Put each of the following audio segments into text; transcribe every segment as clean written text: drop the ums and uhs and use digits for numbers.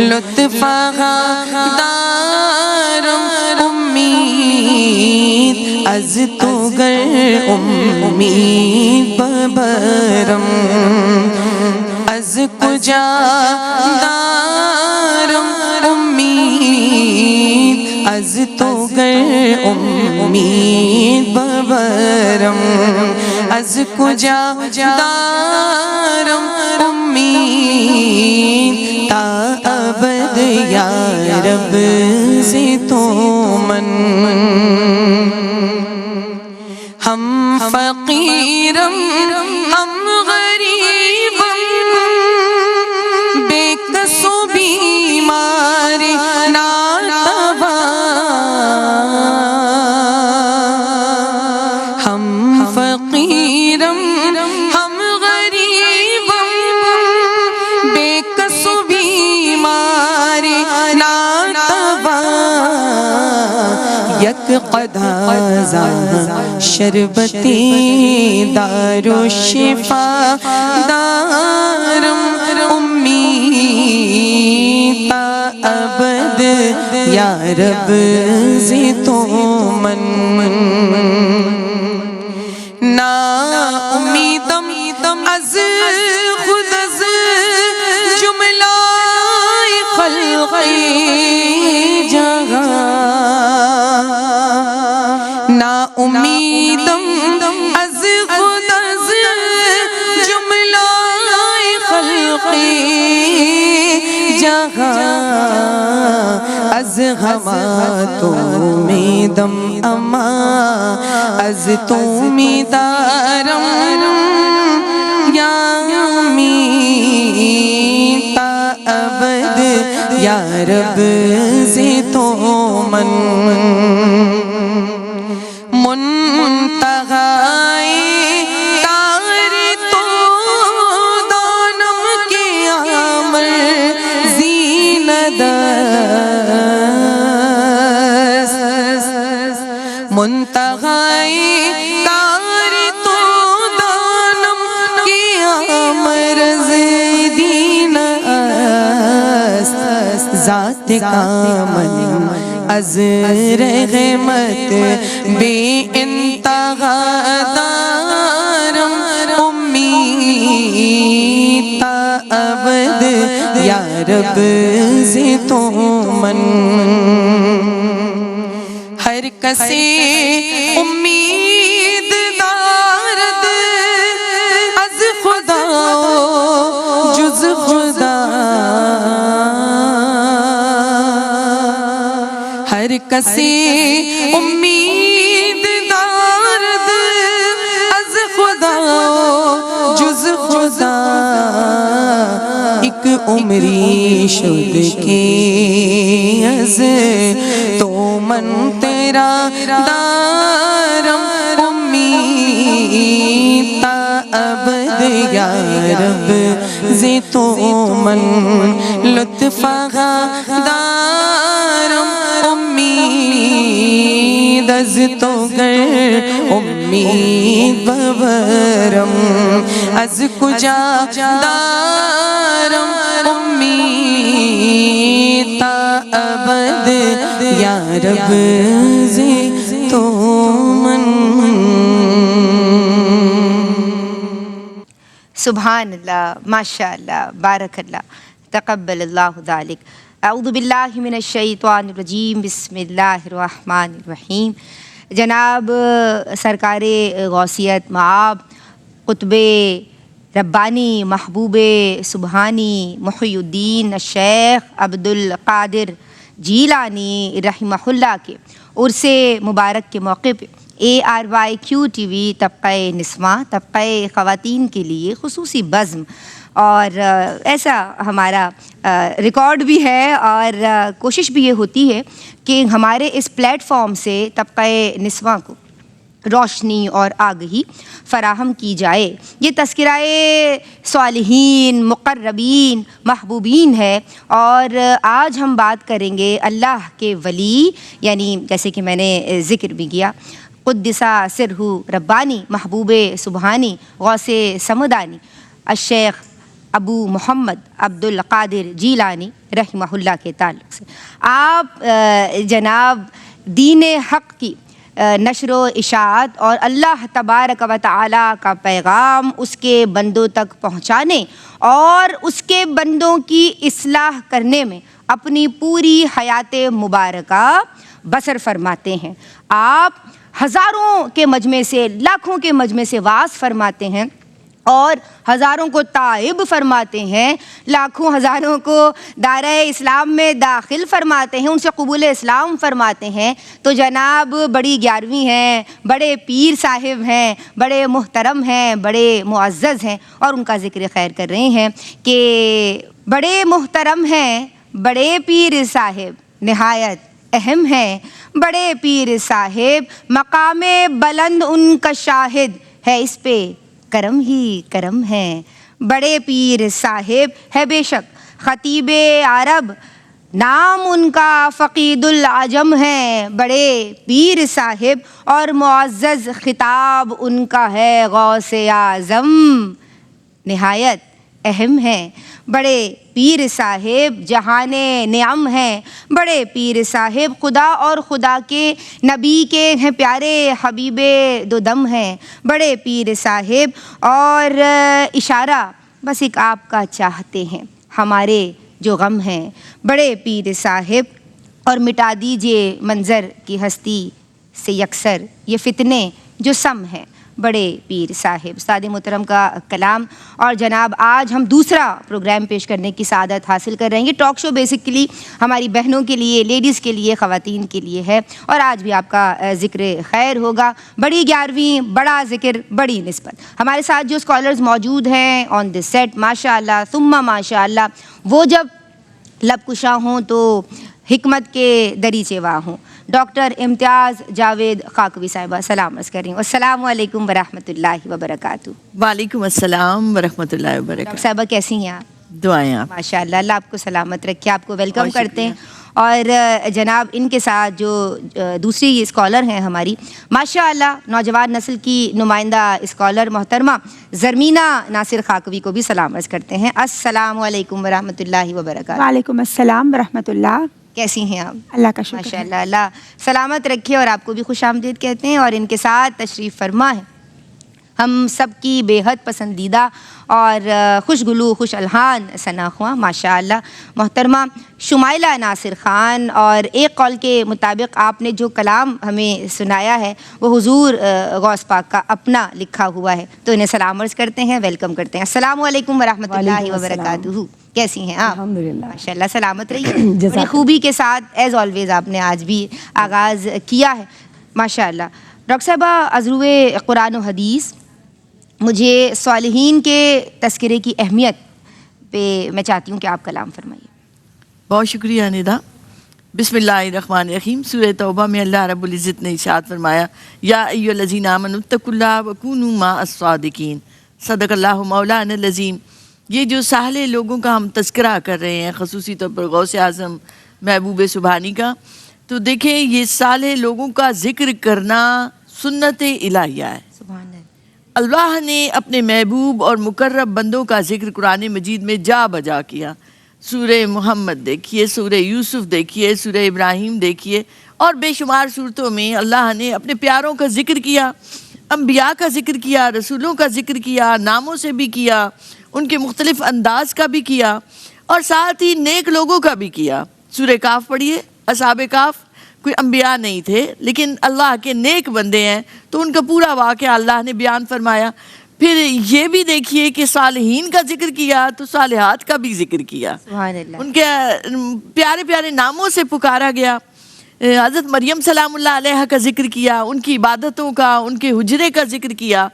لطف دارم امید از تو گر امید ببرم از کجا دارم امید از تو گر امید ببرم از کجا دارم امید تا ابد یا رب سے تو من ہم فقیرم ہم غریبم بے کس و بیمار ناتوا ہم فقیرم ہم غریبم بے کس و بیمار ناتوا یک قدازا شربتی دارو شفا دارم امید تا ابد یا رب زی تو من نا امیدم از خود از جملہ خلقی جگہ نا امیدم از خود از جملہ خلقی جگہ از غما تو امیدم اما از تو امیدارم یا امید تا ابد یا رب زی تو من منتہائی تار تو دانم کے عامر زیند منتہائی تار تو دانم کے عامر زیدین ذات کامل از رحمت بے انتہا دارم امید تا ابد یا رب زی تو من ہر کسی امید دارد از خدا جز خدا ہر کسی امید دارد از خدا جز خدا ایک عمری شد کی از تو من تیرا دارم امید تا ابد یا رب زی تو من لطف دارم امید از تو گر امید ببرم از کجا دارم امید تا ابد یا رب زی تو من سبحان اللہ، ماشاء اللہ، بارک اللہ، تقبل اللہ ذالک۔ اعوذ باللہ من الشیطان الرجیم، بسم اللہ الرحمن الرحیم۔ جناب سرکار غوثیت معاب قطب ربانی محبوب سبحانی محی الدین الشیخ عبدالقادر جیلانی رحمہ اللہ کے عرس مبارک کے موقع پہ ARYQ TV طبقہ نسواں، طبقہ خواتین کے لیے خصوصی بزم، اور ایسا ہمارا ریکارڈ بھی ہے اور کوشش بھی یہ ہوتی ہے کہ ہمارے اس پلیٹ فارم سے طبقہ نسواں کو روشنی اور آگہی فراہم کی جائے۔ یہ تذکرہ صالحین، مقربین، محبوبین ہے، اور آج ہم بات کریں گے اللہ کے ولی، یعنی جیسے کہ میں نے ذکر بھی کیا، قدسہ سرہ ربانی محبوب سبحانی غوث سمدانی الشیخ ابو محمد عبد القادر جیلانی رحمہ اللہ کے تعلق سے. آپ جناب دین حق کی نشر و اشاعت اور اللہ تبارک و تعالیٰ کا پیغام اس کے بندوں تک پہنچانے اور اس کے بندوں کی اصلاح کرنے میں اپنی پوری حیات مبارکہ بسر فرماتے ہیں. آپ ہزاروں کے مجمع سے، لاکھوں کے مجمع سے واعظ فرماتے ہیں اور ہزاروں کو تائب فرماتے ہیں، لاکھوں ہزاروں کو دائرہ اسلام میں داخل فرماتے ہیں، ان سے قبول اسلام فرماتے ہیں. تو جناب بڑی 11ویں ہیں، بڑے پیر صاحب ہیں، بڑے محترم ہیں، بڑے معزز ہیں اور ان کا ذکر خیر کر رہے ہیں کہ بڑے محترم ہیں، بڑے پیر صاحب نہایت اہم ہیں. بڑے پیر صاحب مقام بلند ان کا شاہد ہے، اس پہ کرم ہی کرم ہے. بڑے پیر صاحب ہے بے شک خطیب عرب، نام ان کا فقید العجم ہے. بڑے پیر صاحب اور معزز خطاب ان کا ہے غوث اعظم، نہایت اہم ہے. بڑے پیر صاحب جہان نعم ہیں. بڑے پیر صاحب خدا اور خدا کے نبی کے ہیں پیارے حبیب دو دم ہیں. بڑے پیر صاحب اور اشارہ بس ایک آپ کا چاہتے ہیں ہمارے جو غم ہیں. بڑے پیر صاحب اور مٹا دیجئے منظر کی ہستی سے یکسر یہ فتنے جو سم ہیں. بڑے پیر صاحب استاد محترم کا کلام. اور جناب آج ہم دوسرا پروگرام پیش کرنے کی سعادت حاصل کر رہے ہیں. یہ ٹاک شو بیسکلی ہماری بہنوں کے لیے، لیڈیز کے لیے، خواتین کے لیے ہے اور آج بھی آپ کا ذکر خیر ہوگا. بڑی 11ویں، بڑا ذکر، بڑی نسبت. ہمارے ساتھ جو اسکالرز موجود ہیں آن دس سیٹ، ماشاء اللہ ثم ماشاء اللہ، وہ جب لب کشاں ہوں تو حکمت کے دریچے واہ ہوں. ڈاکٹر امتیاز جاوید خاکوی صاحبہ سلام عرض کر رہی ہوں. السلام علیکم ورحمۃ اللہ وبرکاتہ. وعلیکم السلام ورحمۃ اللہ وبرکاتہ. ڈاکٹر صاحبہ کیسی ہیں آپ؟ دعائیں آپ. ماشاء اللہ، اللہ آپ کو سلامت رکھے. آپ کو ویلکم بہت کرتے ہیں. شکریہ. اور جناب ان کے ساتھ جو دوسری اسکالر ہیں ہماری ماشاء اللہ نوجوان نسل کی نمائندہ اسکالر محترمہ زرمینہ ناصر خاکوی کو بھی سلام عرض کرتے ہیں. السلام علیکم ورحمۃ اللہ وبرکاتہ. وعلیکم السلام ورحمۃ اللہ. کیسی ہیں آپ؟ اللہ کا شکر ماشاء ہے. اللہ، اللہ سلامت رکھے اور آپ کو بھی خوش آمدید کہتے ہیں. اور ان کے ساتھ تشریف فرما ہے ہم سب کی بے حد پسندیدہ اور خوش گلو خوش الحان ثنا خواں ماشاء اللہ محترمہ شمائلہ ناصر خان. اور ایک قول کے مطابق آپ نے جو کلام ہمیں سنایا ہے وہ حضور غوث پاک کا اپنا لکھا ہوا ہے. تو انہیں سلام عرض کرتے ہیں، ویلکم کرتے ہیں. السلام علیکم ورحمۃ اللہ وبرکاتہ. کیسی ہیں آپ؟ الحمدللہ. ماشاء اللہ سلامت رہیے. بڑی خوبی کے ساتھ ایز آلویز آپ نے آج بھی آغاز کیا ہے ماشاء اللہ. ڈاکٹر صاحبہ ازروِ قرآن و حدیث، مجھے صالحین کے تذکرے کی اہمیت پہ میں چاہتی ہوں کہ آپ کلام فرمائیے. بہت شکریہ ندا. بسم اللہ الرحمن الرحیم. سورہ توبہ میں اللہ رب العزت نے ارشاد فرمایا یا ایھا الذین آمنوا اتقوا اللہ وکونوا مع الصادقین. صدق اللہ مولانا العظیم. یہ جو صالح لوگوں کا ہم تذکرہ کر رہے ہیں، خصوصی طور پر غوث اعظم محبوب سبحانی کا، تو دیکھیں یہ صالح لوگوں کا ذکر کرنا سنت الہیہ ہے. سبحان اللہ. اللہ نے اپنے محبوب اور مقرب بندوں کا ذکر قرآن مجید میں جا بجا کیا. سورہ محمد دیکھیے، سورہ یوسف دیکھیے، سورہ ابراہیم دیکھیے، اور بے شمار صورتوں میں اللہ نے اپنے پیاروں کا ذکر کیا، انبیاء کا ذکر کیا، رسولوں کا ذکر کیا، ناموں سے بھی کیا، ان کے مختلف انداز کا بھی کیا، اور ساتھ ہی نیک لوگوں کا بھی کیا. سورہ کاف پڑھیے. اصحاب کاف کوئی انبیاء نہیں تھے لیکن اللہ کے نیک بندے ہیں، تو ان کا پورا واقعہ اللہ نے بیان فرمایا. پھر یہ بھی دیکھیے کہ صالحین کا ذکر کیا تو صالحات کا بھی ذکر کیا. سبحان اللہ. ان کے پیارے پیارے ناموں سے پکارا گیا. حضرت مریم سلام اللہ علیہ کا ذکر کیا، ان کی عبادتوں کا، ان کے حجرے کا ذکر کیا.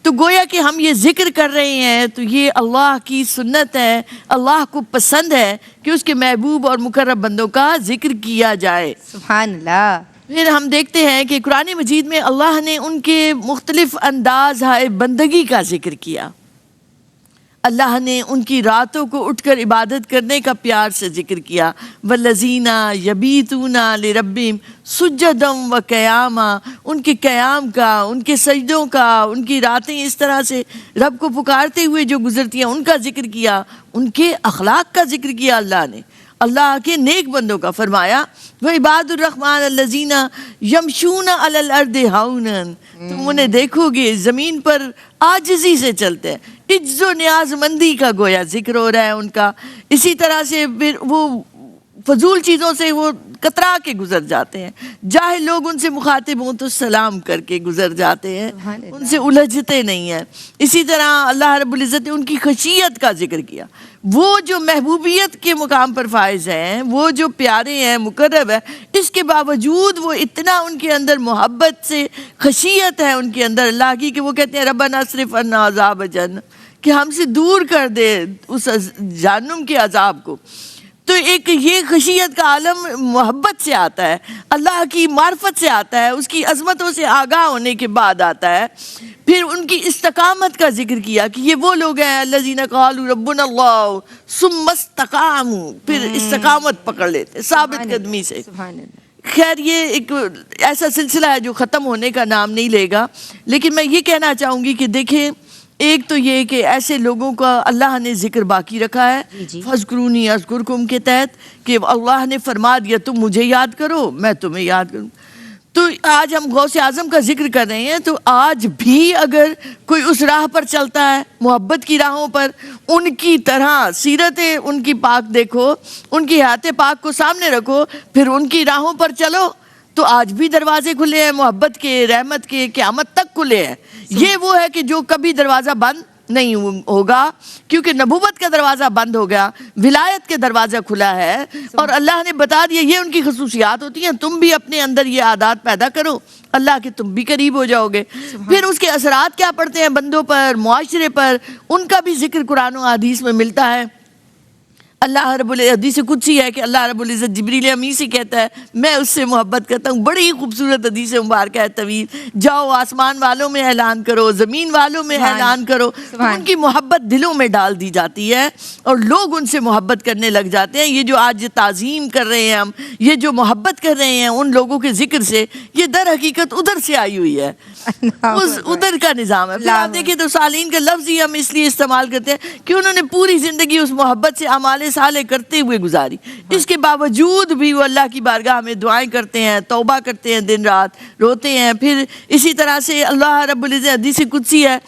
تو گویا کہ ہم یہ ذکر کر رہے ہیں تو یہ اللہ کی سنت ہے، اللہ کو پسند ہے کہ اس کے محبوب اور مقرب بندوں کا ذکر کیا جائے. سبحان اللہ. پھر ہم دیکھتے ہیں کہ قرآن مجید میں اللہ نے ان کے مختلف انداز بندگی کا ذکر کیا. اللہ نے ان کی راتوں کو اٹھ کر عبادت کرنے کا پیار سے ذکر کیا. وَالَّذِينَ يَبِيتُونَ لِرَبِّهِمْ سُجَّدًا وَقِيَامًا، ان کے قیام کا، ان کے سجدوں کا، ان کی راتیں اس طرح سے رب کو پکارتے ہوئے جو گزرتی ہیں ان کا ذکر کیا، ان کے اخلاق کا ذکر کیا اللہ نے، اللہ کے نیک بندوں کا. فرمایا وَعِبَادُ الرَّحْمَنِ الَّذِينَ يَمْشُونَ عَلَى الْأَرْضِ هَوْنًا، تم انہیں دیکھو گے زمین پر عاجزی سے چلتے ہیں. عجز و نیاز مندی کا گویا ذکر ہو رہا ہے ان کا. اسی طرح سے پھر وہ فضول چیزوں سے وہ کترا کے گزر جاتے ہیں. جاہل لوگ ان سے مخاطب ہوں تو سلام کر کے گزر جاتے ہیں، ان سے الجھتے نہیں ہیں. اسی طرح اللہ رب العزت نے ان کی خشیت کا ذکر کیا. وہ جو محبوبیت کے مقام پر فائز ہیں، وہ جو پیارے ہیں، مقرب ہیں، اس کے باوجود وہ اتنا ان کے اندر محبت سے خشیت ہے ان کے اندر اللہ کی کہ وہ کہتے ہیں ربنا اصرف عنا عذاب جہنم، کہ ہم سے دور کر دے اس جہنم کے عذاب کو. تو ایک یہ خشیت کا عالم محبت سے آتا ہے، اللہ کی معرفت سے آتا ہے، اس کی عظمتوں سے آگاہ ہونے کے بعد آتا ہے. پھر ان کی استقامت کا ذکر کیا کہ یہ وہ لوگ ہیں الذین قالوا ربنا اللہ ثم استقاموا، پھر استقامت پکڑ لیتے ثابت قدمی سے. خیر یہ ایک ایسا سلسلہ ہے جو ختم ہونے کا نام نہیں لے گا، لیکن میں یہ کہنا چاہوں گی کہ دیکھیں، ایک تو یہ کہ ایسے لوگوں کا اللہ نے ذکر باقی رکھا ہے فَاذْكُرُونِي أَذْكُرْكُمْ کے تحت، کہ اللہ نے فرما دیا تم مجھے یاد کرو میں تمہیں یاد کروں. تو آج ہم غوث اعظم کا ذکر کر رہے ہیں، تو آج بھی اگر کوئی اس راہ پر چلتا ہے محبت کی راہوں پر، ان کی طرح سیرت ان کی پاک دیکھو، ان کی حیات پاک کو سامنے رکھو، پھر ان کی راہوں پر چلو، تو آج بھی دروازے کھلے ہیں محبت کے، رحمت کے، قیامت تک کھلے ہیں. یہ وہ ہے کہ جو کبھی دروازہ بند نہیں ہوگا، کیونکہ نبوت کا دروازہ بند ہو گیا، ولایت کے دروازہ کھلا ہے، اور اللہ نے بتا دیا یہ ان کی خصوصیات ہوتی ہیں. تم بھی اپنے اندر یہ عادات پیدا کرو، اللہ کے تم بھی قریب ہو جاؤ گے. پھر اس کے اثرات کیا پڑتے ہیں بندوں پر، معاشرے پر، ان کا بھی ذکر قرآن و حدیث میں ملتا ہے. اللہ رب العزت حدیث قدسی ہے کہ اللہ رب العزت جبریل امین سے کہتا ہے میں اس سے محبت کرتا ہوں. بڑی خوبصورت حدیث مبارکہ ہے طویل. جاؤ آسمان والوں میں اعلان کرو، زمین والوں میں اعلان کرو. ان کی محبت دلوں میں ڈال دی جاتی ہے اور لوگ ان سے محبت کرنے لگ جاتے ہیں. یہ جو آج تعظیم کر رہے ہیں ہم، یہ جو محبت کر رہے ہیں ان لوگوں کے ذکر سے، یہ در حقیقت ادھر سے آئی ہوئی ہے، اس ادھر کا نظام ہے. پھر آپ دیکھیں تو صالحین کا لفظ ہی ہم اس لیے استعمال کرتے ہیں کہ انہوں نے پوری زندگی اس محبت سے اعمال صالح کرتے ہوئے گزاری. اس کے باوجود بھی وہ اللہ کی بارگاہ میں دعائیں کرتے ہیں، توبہ کرتے ہیں، دن رات روتے ہیں. پھر اسی طرح سے اللہ رب العزت حدیث قدسی ہے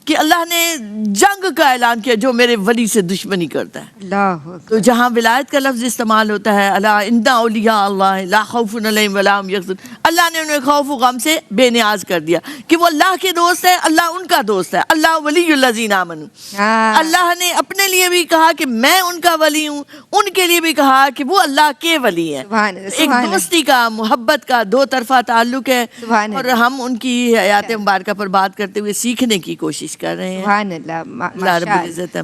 کہ اللہ نے جنگ کا اعلان کیا جو میرے ولی سے دشمنی کرتا ہے. اللہ تو جہاں ولایت کا لفظ استعمال ہوتا ہے الا ان اولیاء اللہ لا خوف علیہم ولا هم یحزنون، اللہ نے انہیں خوف و غم سے بے نیاز کر دیا کہ وہ اللہ کے دوست ہے، اللہ ان کا دوست ہے. اللہ ولی الذین آمنوا، اللہ نے اپنے لیے بھی کہا کہ میں ان کا ولی ہوں، ان کے لیے بھی کہا کہ وہ اللہ کے ولی ہیں. ایک دوستی کا، محبت کا دو طرفہ تعلق ہے، اور ہم ان کی حیات مبارکہ پر بات کرتے ہوئے سیکھنے کی کوشش کر رہے ہیں. سبحان اللہ،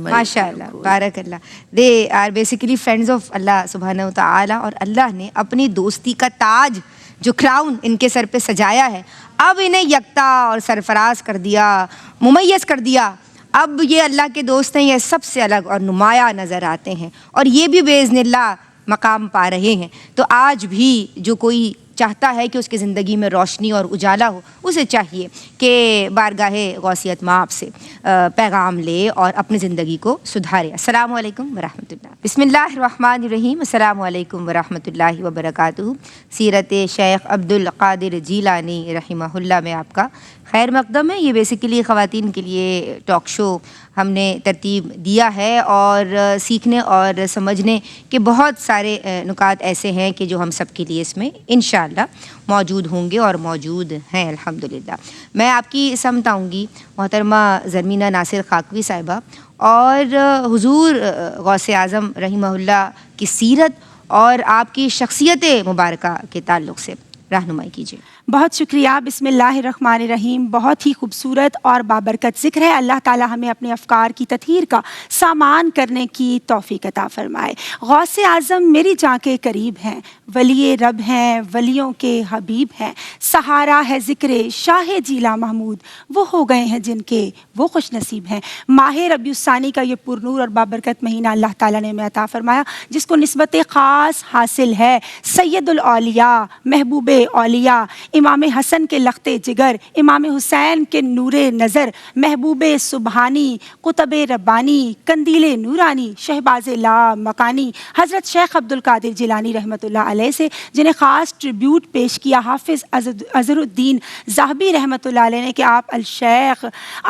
ماشاء اللہ، بارک اللہ. They are basically friends of اللہ سبحانہ و تعالی، اور اللہ نے اپنی دوستی کا تاج جو کراؤن ان کے سر پہ سجایا ہے، اب انہیں یکتا اور سرفراز کر دیا، ممیز کر دیا. اب یہ اللہ کے دوست ہیں، یہ سب سے الگ اور نمایاں نظر آتے ہیں، اور یہ بھی باذن اللہ مقام پا رہے ہیں. تو آج بھی جو کوئی چاہتا ہے کہ اس کی زندگی میں روشنی اور اجالا ہو، اسے چاہیے کہ بارگاہ غوثیت مآب سے پیغام لے اور اپنی زندگی کو سدھارے. السلام علیکم ورحمۃ اللہ. بسم اللہ الرحمن الرحیم. السلام علیکم ورحمۃ اللہ وبرکاتہ. سیرت شیخ عبد القادر جیلانی رحمہ اللہ میں آپ کا خیر مقدم ہے. یہ بیسیکلی خواتین کے لیے ٹاک شو ہم نے ترتیب دیا ہے، اور سیکھنے اور سمجھنے کے بہت سارے نکات ایسے ہیں کہ جو ہم سب کے لیے اس میں انشاءاللہ موجود ہوں گے اور موجود ہیں الحمدللہ. میں آپ کی سمت آؤں گی محترمہ زرمینہ ناصر خاکوی صاحبہ، اور حضور غوث اعظم رحمہ اللہ کی سیرت اور آپ کی شخصیت مبارکہ کے تعلق سے رہنمائی کیجیے. بہت شکریہ. بسم اللہ الرحمن الرحیم. بہت ہی خوبصورت اور بابرکت ذکر ہے. اللہ تعالی ہمیں اپنے افکار کی تطہیر کا سامان کرنے کی توفیق عطا فرمائے. غوث اعظم میری جاں کے قریب ہیں, ولی رب ہیں, ولیوں کے حبیب ہیں, سہارا ہے ذکر شاہ جیلا محمود, وہ ہو گئے ہیں جن کے وہ خوش نصیب ہیں. ماہ ربیع الثانی کا یہ پرنور اور بابرکت مہینہ اللہ تعالیٰ نے ہمیں عطا فرمایا, جس کو نسبت خاص حاصل ہے سید الاولیاء, محبوب اولیاء, امام حسن کے لخت جگر, امام حسین کے نور نظر, محبوب سبحانی, قطب ربانی, قندیل نورانی, شہباز لا مکانی, حضرت شیخ عبد القادر جیلانی رحمۃ اللہ علیہ سے, جنہیں خاص ٹریبیوٹ پیش کیا حافظ اظہر الدین ذہبی رحمۃ اللہ علیہ نے کہ آپ الشیخ,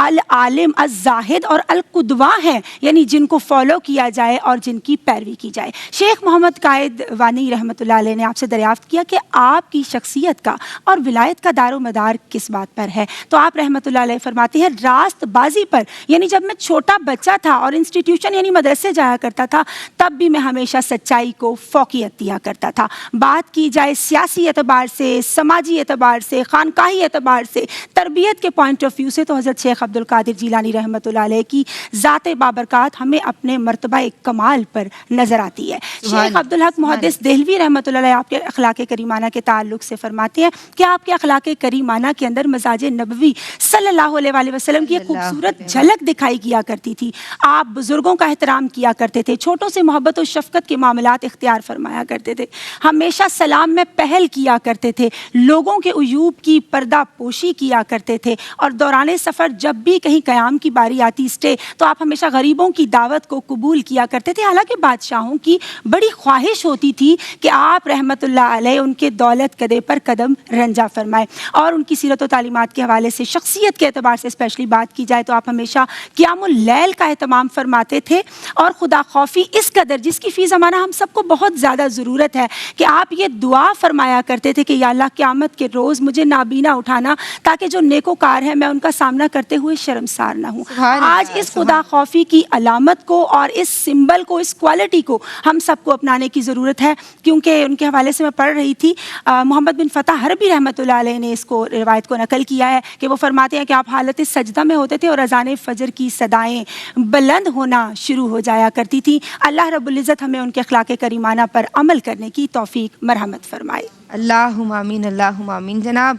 العالم, الزاہد اور القدوہ ہیں, یعنی جن کو فالو کیا جائے اور جن کی پیروی کی جائے. شیخ محمد قائد وانی رحمۃ اللہ علیہ نے آپ سے دریافت کیا کہ آپ کی شخصیت کا اور ولایت کا دار و مدار کس بات پر ہے؟ تو آپ رحمۃ اللہ علیہ فرماتے ہیں راست بازی پر. یعنی جب میں چھوٹا بچہ تھا اور انسٹیٹیوشن یعنی مدرسے جایا کرتا تھا, تب بھی میں ہمیشہ سچائی کو فوقیت دیا کرتا تھا. بات کی جائے سیاسی اعتبار سے, سماجی اعتبار سے, خانقاہی اعتبار سے, تربیت کے پوائنٹ آف ویو سے, تو حضرت شیخ عبد القادر جیلانی رحمۃ اللہ علیہ کی ذات بابرکات ہمیں اپنے مرتبہ کمال پر نظر آتی ہے. شیخ عبدالحق محدث دہلوی رحمۃ اللہ علیہ آپ کے اخلاق کریمانہ کے تعلق سے فرماتے ہیں کہ آپ کے اخلاق کریمانہ کے اندر مزاج نبوی صلی اللہ علیہ وآلہ وسلم کی ایک خوبصورت جھلک دکھائی کیا کرتی تھی. آپ بزرگوں کا احترام کیا کرتے تھے, چھوٹوں سے محبت و شفقت کے معاملات اختیار فرمایا کرتے تھے, ہمیشہ سلام میں پہل کیا کرتے تھے, لوگوں کے عیوب کی پردہ پوشی کیا کرتے تھے, اور دوران سفر جب بھی کہیں قیام کی باری آتی اسٹے, تو آپ ہمیشہ غریبوں کی دعوت کو قبول کیا کرتے تھے. حالانکہ بادشاہوں کی بڑی خواہش ہوتی تھی کہ آپ رحمت اللہ علیہ ان کے دولت قدے پر قدم رنجا فرمائے, اور ان کی سیرت و تعلیمات کے حوالے سے شخصیت کے اعتبار سے اسپیشلی بات کی جائے تو آپ ہمیشہ قیام اللیل کا اہتمام فرماتے تھے, اور خدا خوفی اس قدر جس کی فی زمانہ ہم سب کو بہت زیادہ ضرورت ہے, کہ آپ یہ دعا فرمایا کرتے تھے کہ یا اللہ قیامت کے روز مجھے نابینا اٹھانا, تاکہ جو نیکوکار ہے میں ان کا سامنا کرتے ہوئے شرمسار نہ ہوں. آج اس خدا خوفی کی علامت کو اور اس سمبل کو, اس کوالٹی کو ہم سب کو اپنانے کی ضرورت ہے, کیونکہ ان کے حوالے سے میں پڑھ رہی تھی, محمد بن فتح حربی رحمۃ اللہ علیہ نے اس کو روایت کو نقل کیا ہے کہ وہ فرماتے ہیں کہ آپ حالت سجدہ میں ہوتے تھے اور اذان فجر کی صدائیں بلند ہونا شروع ہو جایا کرتی تھی. اللہ رب العزت ہمیں ان کے اخلاق کریمانہ پر عمل کرنے کی توفیق مرحمت فرمائے. اللہم آمین, اللہم آمین. جناب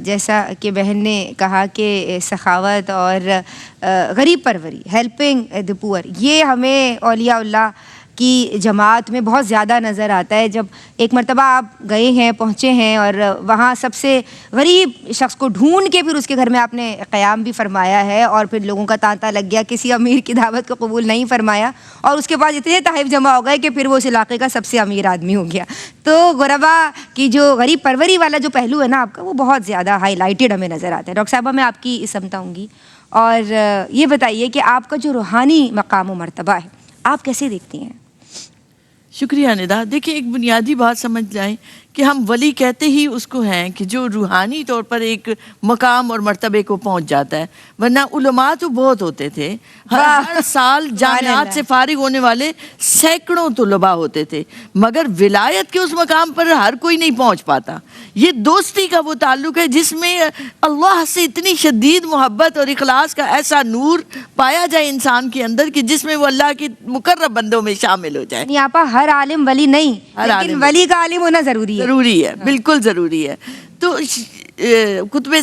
جیسا کہ بہن نے کہا کہ سخاوت اور غریب پروری, ہیلپنگ دی پور, یہ ہمیں اولیاء اللہ کی جماعت میں بہت زیادہ نظر آتا ہے. جب ایک مرتبہ آپ گئے ہیں, پہنچے ہیں, اور وہاں سب سے غریب شخص کو ڈھونڈ کے پھر اس کے گھر میں آپ نے قیام بھی فرمایا ہے, اور پھر لوگوں کا تانتا لگ گیا, کسی امیر کی دعوت کو قبول نہیں فرمایا, اور اس کے بعد اتنے تحائف جمع ہو گئے کہ پھر وہ اس علاقے کا سب سے امیر آدمی ہو گیا. تو غربا کی جو غریب پروری والا جو پہلو ہے نا آپ کا, وہ بہت زیادہ ہائی لائٹڈ ہمیں نظر آتا ہے. ڈاکٹر صاحبہ میں آپ کی سمتا ہوں گی, اور یہ بتائیے کہ آپ کا جو روحانی مقام و مرتبہ ہے آپ کیسے دیکھتی ہیں؟ شکریہ ندا. دیکھیں ایک بنیادی بات سمجھ جائیں کہ ہم ولی کہتے ہی اس کو ہیں کہ جو روحانی طور پر ایک مقام اور مرتبے کو پہنچ جاتا ہے, ورنہ علماء تو بہت ہوتے تھے, ہر سال جامعات سے فارغ ہونے والے سینکڑوں طلباء ہوتے تھے, مگر ولایت کے اس مقام پر ہر کوئی نہیں پہنچ پاتا. یہ دوستی کا وہ تعلق ہے جس میں اللہ سے اتنی شدید محبت اور اخلاص کا ایسا نور پایا جائے انسان کے اندر کہ جس میں وہ اللہ کے مقرب بندوں میں شامل ہو جائے. یہاں پر ہر عالم ولی نہیں, لیکن ولی کا عالم ہونا ضروری ہے, بالکل ضروری ہے. تو کتب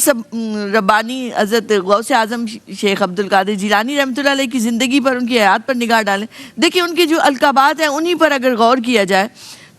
ربانی حضرت غوث اعظم شیخ عبد القادر جیلانی رحمۃ اللہ علیہ کی زندگی پر, ان کی حیات پر نگاہ ڈالیں. دیکھیں ان کے جو القابات ہیں انہی پر اگر غور کیا جائے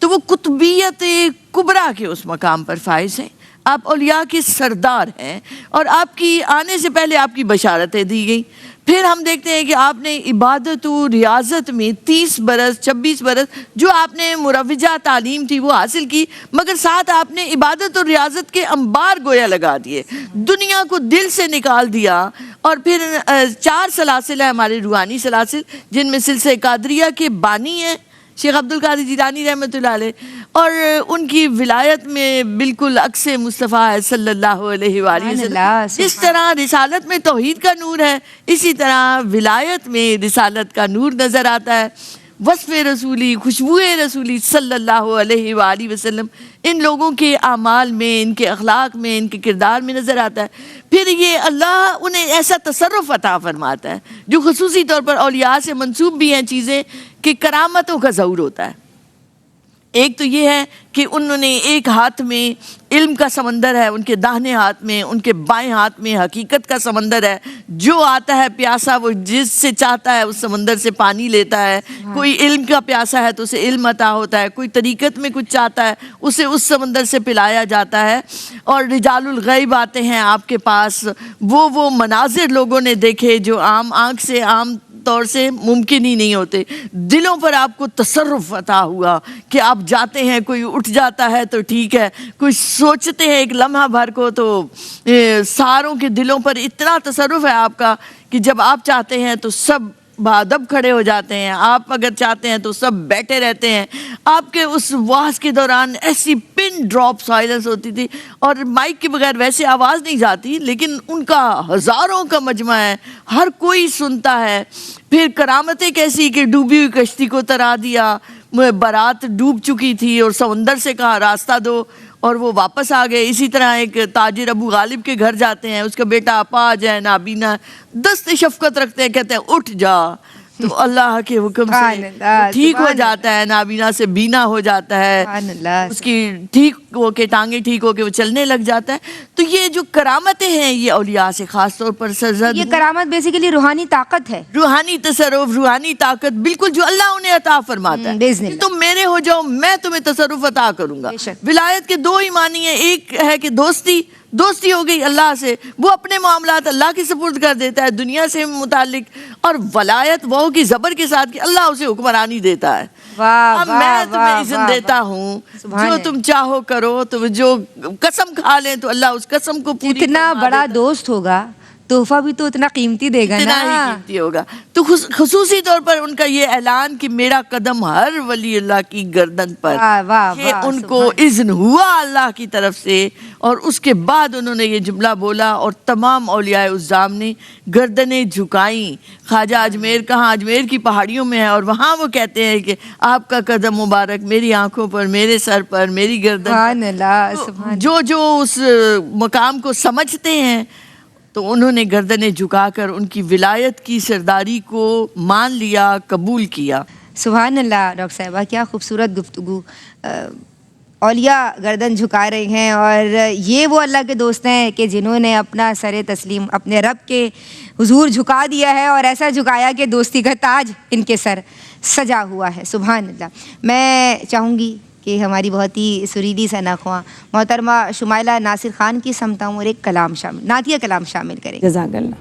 تو وہ قطبیت کبریٰ کے اس مقام پر فائز ہیں. آپ اولیاء کے سردار ہیں, اور آپ کی آنے سے پہلے آپ کی بشارتیں دی گئیں. پھر ہم دیکھتے ہیں کہ آپ نے عبادت و ریاضت میں 30 برس 26 برس جو آپ نے مروجہ تعلیم تھی وہ حاصل کی, مگر ساتھ آپ نے عبادت اور ریاضت کے انبار گویا لگا دیے, دنیا کو دل سے نکال دیا. اور پھر 4 سلاسل ہیں ہمارے روحانی سلاسل, جن میں سلسلہ قادریہ کے بانی ہیں شیخ عبد القادر جیلانی رحمۃ اللہ علیہ, اور ان کی ولایت میں بالکل عکس مصطفیٰ ہے صلی اللہ علیہ وآلہ وسلم. جس طرح رسالت میں توحید کا نور ہے, اسی طرح ولایت میں رسالت کا نور نظر آتا ہے. وصف رسولی، خوشبو رسولی صلی اللہ علیہ وآلہ وسلم ان لوگوں کے اعمال میں، ان کے اخلاق میں، ان کے کردار میں نظر آتا ہے. پھر یہ اللہ انہیں ایسا تصرف عطا فرماتا ہے جو خصوصی طور پر اولیاء سے منسوب بھی ہیں چیزیں کہ کرامتوں کا ظہور ہوتا ہے. ایک تو یہ ہے کہ انہوں نے ایک ہاتھ میں علم کا سمندر ہے، ان کے داہنے ہاتھ میں، ان کے بائیں ہاتھ میں حقیقت کا سمندر ہے. جو آتا ہے پیاسا وہ جس سے چاہتا ہے اس سمندر سے پانی لیتا ہے. کوئی علم کا پیاسا ہے تو اسے علم عطا ہوتا ہے، کوئی طریقت میں کچھ چاہتا ہے اسے اس سمندر سے پلایا جاتا ہے. اور رجال الغیب آتے ہیں آپ کے پاس، وہ مناظر لوگوں نے دیکھے جو عام آنکھ سے عام طور سے ممکن ہی نہیں ہوتے. دلوں پر آپ کو تصرف عطا ہوا کہ آپ جاتے ہیں، کوئی اٹھ جاتا ہے تو ٹھیک ہے، کوئی سوچتے ہیں ایک لمحہ بھر کو تو ساروں کے دلوں پر اتنا تصرف ہے آپ کا کہ جب آپ چاہتے ہیں تو سب بادب کھڑے ہو جاتے ہیں، آپ اگر چاہتے ہیں تو سب بیٹھے رہتے ہیں. آپ کے اس واز کے دوران ایسی پن ڈراپ سائلنس ہوتی تھی، اور مائک کے بغیر ویسے آواز نہیں جاتی لیکن ان کا ہزاروں کا مجمع ہے، ہر کوئی سنتا ہے. پھر کرامتیں کیسی کہ ڈوبی ہوئی کشتی کو ترا دیا، بارات ڈوب چکی تھی اور سمندر سے کہا راستہ دو اور وہ واپس آ گئے. اسی طرح ایک تاجر ابو غالب کے گھر جاتے ہیں، اس کا بیٹا اپاہج ہے، نابینا، دست شفقت رکھتے ہیں، کہتے ہیں اٹھ جا، تو اللہ کے حکم سے ٹھیک ہو جاتا ہے، نابینا سے بینا ہو جاتا ہے، اس کی ٹھیک ہو کے ٹانگیں ٹھیک ہو کے وہ چلنے لگ جاتا ہے. تو یہ جو کرامتیں ہیں یہ اولیاء سے خاص طور پر سرزد. یہ کرامت بیسیکلی روحانی طاقت ہے، روحانی تصرف، روحانی طاقت، بالکل جو اللہ انہیں عطا فرماتا ہے. تم میرے ہو جاؤ، میں تمہیں تصرف عطا کروں گا. ولایت کے دو ہی معنی ہیں، ایک ہے کہ دوستی ہو گئی اللہ سے، وہ اپنے معاملات اللہ کے سپرد کر دیتا ہے دنیا سے متعلق، اور ولایت وہ کی زبر کے ساتھ کہ اللہ اسے حکمرانی دیتا ہے. میں تمہیں اذن دیتا ہوں، جو تم چاہو کرو، تم جو قسم کھا لیں تو اللہ اس قسم کو پوری. اتنا بڑا دوست ہوگا تحفہ بھی تو اتنا قیمتی دے گا اتنا ہی قیمتی ہوگا. تو خصوصی طور پر ان کا یہ اعلان کہ میرا قدم ہر ولی اللہ کی گردن پر، کہ ان کو اذن ہوا اللہ کی طرف سے، اور اس کے بعد انہوں نے یہ جملہ بولا اور تمام اولیاء عظام نے گردنیں جھکائیں. خواجہ اجمیر کہاں؟ اجمیر کی پہاڑیوں میں ہے، اور وہاں وہ کہتے ہیں کہ آپ کا قدم مبارک میری آنکھوں پر، میرے سر پر، میری گردن پر. جو اس مقام کو سمجھتے ہیں تو انہوں نے گردنیں جھکا کر ان کی ولایت کی سرداری کو مان لیا، قبول کیا. سبحان اللہ. ڈاکٹر صاحبہ کیا خوبصورت گفتگو. اولیاء گردن جھکا رہے ہیں، اور یہ وہ اللہ کے دوست ہیں کہ جنہوں نے اپنا سر تسلیم اپنے رب کے حضور جھکا دیا ہے، اور ایسا جھکایا کہ دوستی کا تاج ان کے سر سجا ہوا ہے. سبحان اللہ. میں چاہوں گی کہ ہماری بہت ہی سریلی ثناخواں محترمہ شمائلہ ناصر خان کی سمتا ہوں اور ایک کلام شامل، نعتیہ کلام شامل کریں. جزاک اللہ.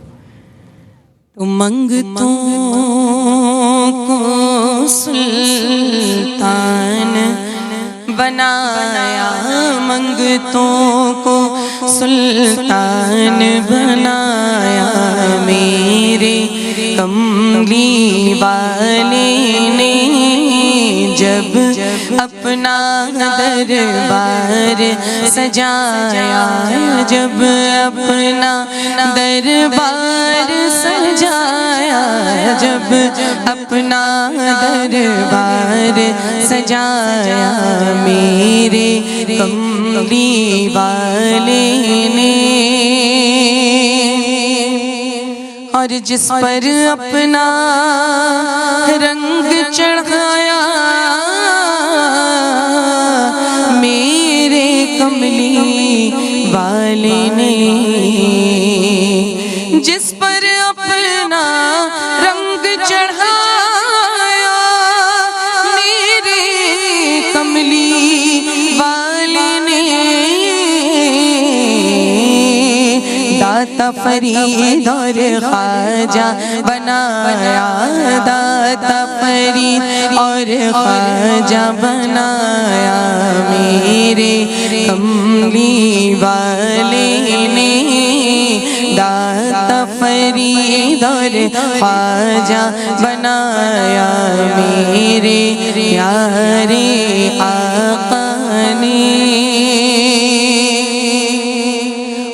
تو منگتوں کو سلطان بنایا، منگتوں کو سلطان بنایا، میرے کملی والے نے جب اپنا دربار سجایا، جب اپنا دربار سجایا، جب اپنا دربار سجایا، میرے کملی والے نے، اور جس پر اپنا رنگ چڑھایا، میرے کملی والے نے، جس پر اپنا رنگ چڑھایا، میرے کملی والے نے، داتا فرید اور خواجہ بنایا، داتا فرید اور خواجہ بنایا، میرے کملی والے نے، داتا فرید اور خواجہ بنایا، میرے پیارے آقا نے،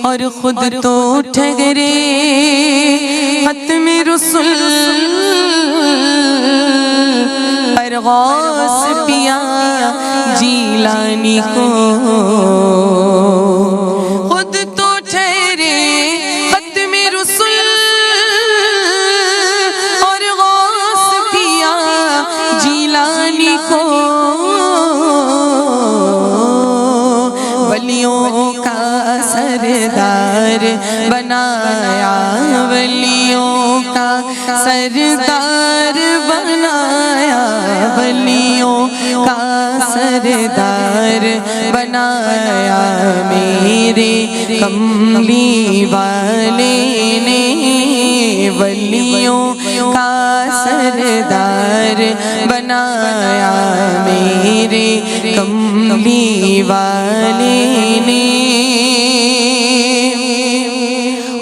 اور خود تو ٹھہرے ختم رسل، غوث پیا جیلانی کو خود تو ٹھہرے ختم رسل اور غوث پیا جیلانی کو ولیوں کا سردار بنایا ولیوں کا سردار بنایا ولیوں کا سردار بنایا میرے کملی والے نے ولیوں کا سردار بنایا میرے کملی والے نے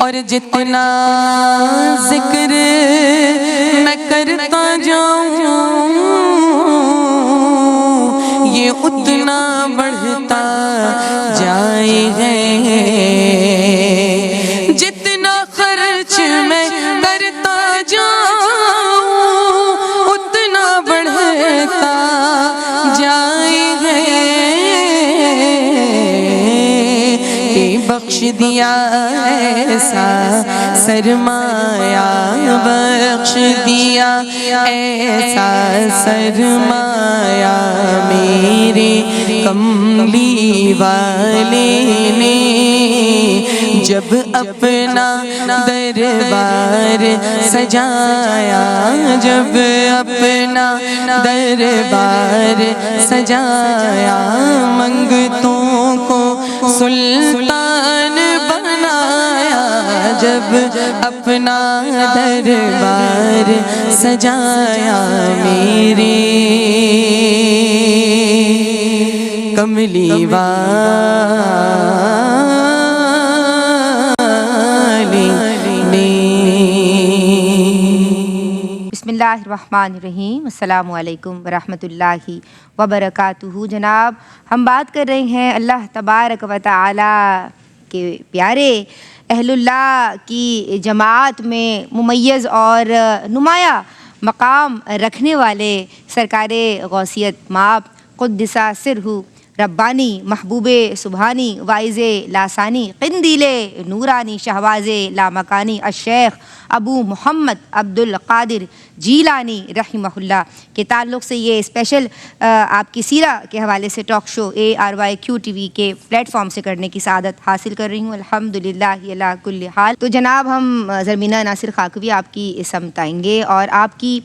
اور جتنا ذکر میں کرتا جاؤں یہ اتنا بڑھتا جائے گا جتنا خرچ میں کرتا جاؤں اتنا بڑھتا جائے گا بخش دیا ایسا سرمایہ بخش دیا ایسا سرمایہ میرے کملی والے نے جب اپنا دربار سجایا جب اپنا دربار سجایا منگتوں کو سلطان بنایا جب اپنا دربار سجایا میرے کملی والے نے بسم اللہ الرحمن الرحیم السلام علیکم ورحمۃ اللہ وبرکاتہ۔ جناب ہم بات کر رہے ہیں اللہ تبارک و تعالی کے پیارے اہل اللہ کی جماعت میں ممیز اور نمایاں مقام رکھنے والے سرکار غوثیت مآب قدس سرہ ربانی محبوب سبحانی وائز لاسانی قندیل نورانی شہباز لامکانی الشیخ ابو محمد عبد القادر جیلانی رحمہ اللہ کے تعلق سے یہ اسپیشل آپ کی سیرہ کے حوالے سے ٹاک شو ARYQ TV کے پلیٹ فارم سے کرنے کی سعادت حاصل کر رہی ہوں الحمدللہ علی کل حال۔ تو جناب ہم زرمینہ ناصر خاکوی آپ کی سمت آئیں گے اور آپ کی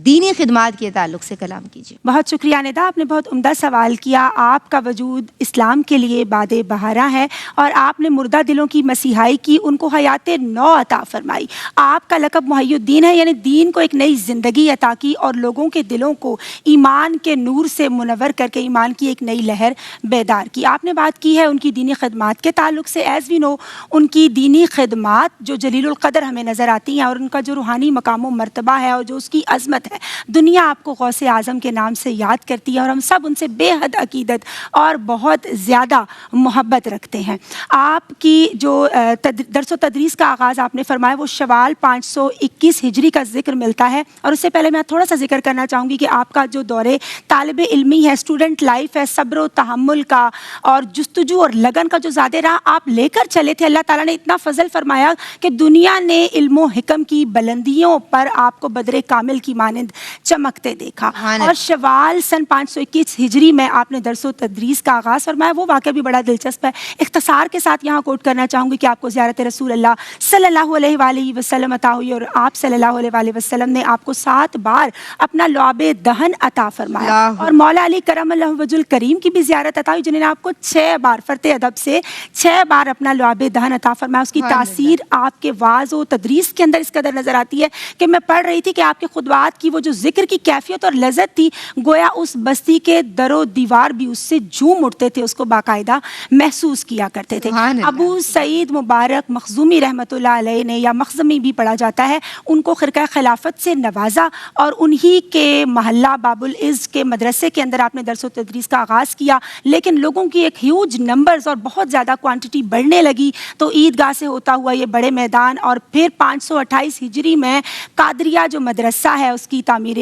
دینی خدمات کے تعلق سے کلام کیجیے۔ بہت شکریہ ندا، آپ نے بہت عمدہ سوال کیا۔ آپ کا وجود اسلام کے لیے باد بہارا ہے اور آپ نے مردہ دلوں کی مسیحائی کی، ان کو حیات نو عطا فرمائی۔ آپ کا لقب محی الدین ہے، یعنی دین کو ایک نئی زندگی عطا کی اور لوگوں کے دلوں کو ایمان کے نور سے منور کر کے ایمان کی ایک نئی لہر بیدار کی۔ آپ نے بات کی ہے ان کی دینی خدمات کے تعلق سے۔ ایز وی نو ان کی دینی خدمات جو جلیل القدر ہمیں نظر آتی ہیں اور ان کا جو روحانی مقام و مرتبہ ہے اور جو اس کی عظمت ہے، دنیا آپ کو غوث اعظم کے نام سے یاد کرتی ہے اور ہم سب ان سے بے حد عقیدت اور بہت زیادہ محبت رکھتے ہیں۔ آپ کی جو درس و تدریس کا آغاز آپ نے فرمایا وہ شوال 521 ہجری کا ذکر ملتا ہے، اور اس سے پہلے میں تھوڑا سا ذکر کرنا چاہوں گی کہ آپ کا جو دور طالب علمی ہے، اسٹوڈنٹ لائف ہے، صبر و تحمل کا اور جستجو اور لگن کا جو زیادہ راہ آپ لے کر چلے تھے، اللہ تعالیٰ نے اتنا فضل فرمایا کہ دنیا نے علم و حکم کی بلندیوں پر آپ کو بدر کامل کی مانند چمکتے دیکھا۔ اور شوال سن 521 ہجری میں آپ نے درس و تدریس کا آغاز فرمایا، وہ واقعہ بھی بڑا دلچسپ ہے۔ اختصار کے ساتھ یہاں کوٹ کرنا چاہوں گی کہ آپ کو زیارت رسول اللہ صلی اللہ علیہ وآلہ وسلم عطا ہوئی اور آپ صلی اللہ علیہ وآلہ وسلم نے آپ کو 7 بار اپنا لعاب دہن عطا فرمایا، اور مولا علی کرم اللہ وجہ الکریم کی بھی زیارت عطا ہوئی جنہوں نے آپ کو 6 بار فرط ادب سے 6 بار اپنا لعاب دہن عطا فرمایا۔ اس کی تاثیر آپ کے واعظ و تدریس کے اندر اس قدر نظر آتی ہے کہ میں پڑھ رہی تھی کہ آپ کے خطبات کی وہ جو ذکر کی کیفیت اور لذت تھی، گویا اس بستی کے در و دیوار بھی اس سے جھوم اٹھتے تھے، اس کو باقاعدہ محسوس کیا کرتے تھے۔ ابو سعید مبارک مخزومی رحمۃ اللہ علیہ نے، یا مخزمی بھی پڑھا جاتا ہے، ان کو خرقہ خلافت سے نوازا اور انہی کے محلہ باب العز کے مدرسے کے اندر آپ نے درس و تدریس کا آغاز کیا، لیکن لوگوں کی ایک ہیوج نمبرز اور بہت زیادہ کوانٹٹی بڑھنے لگی تو عیدگاہ سے ہوتا ہوا یہ بڑے میدان، اور پھر 528 ہجری میں قادریہ جو مدرسہ ہے اس کی تعمیر